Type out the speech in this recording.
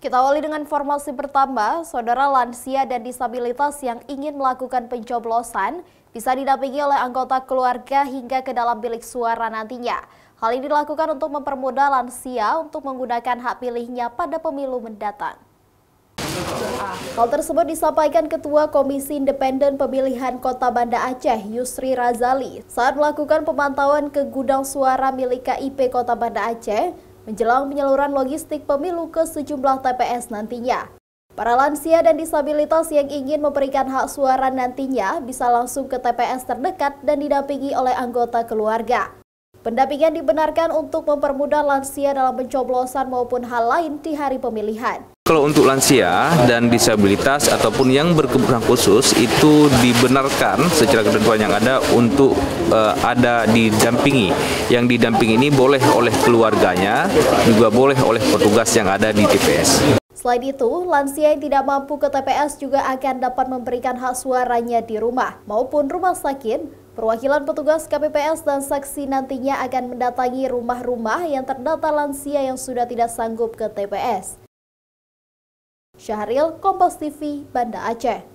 Kita awali dengan informasi pertama, saudara lansia dan disabilitas yang ingin melakukan pencoblosan bisa didampingi oleh anggota keluarga hingga ke dalam bilik suara nantinya. Hal ini dilakukan untuk mempermudah lansia untuk menggunakan hak pilihnya pada pemilu mendatang. Hal tersebut disampaikan Ketua Komisi Independen Pemilihan Kota Banda Aceh, Yusri Razali, saat melakukan pemantauan ke gudang suara milik KIP Kota Banda Aceh menjelang penyaluran logistik pemilu ke sejumlah TPS nantinya. Para lansia dan disabilitas yang ingin memberikan hak suara nantinya bisa langsung ke TPS terdekat dan didampingi oleh anggota keluarga. Pendampingan dibenarkan untuk mempermudah lansia dalam pencoblosan maupun hal lain di hari pemilihan. Kalau untuk lansia dan disabilitas ataupun yang berkebutuhan khusus itu dibenarkan secara ketentuan yang ada untuk ada didampingi. Yang didampingi ini boleh oleh keluarganya, juga boleh oleh petugas yang ada di TPS. Selain itu, lansia yang tidak mampu ke TPS juga akan dapat memberikan hak suaranya di rumah maupun rumah sakit. Perwakilan petugas KPPS dan saksi nantinya akan mendatangi rumah-rumah yang terdata lansia yang sudah tidak sanggup ke TPS. Syahril, Kompas TV, Banda Aceh.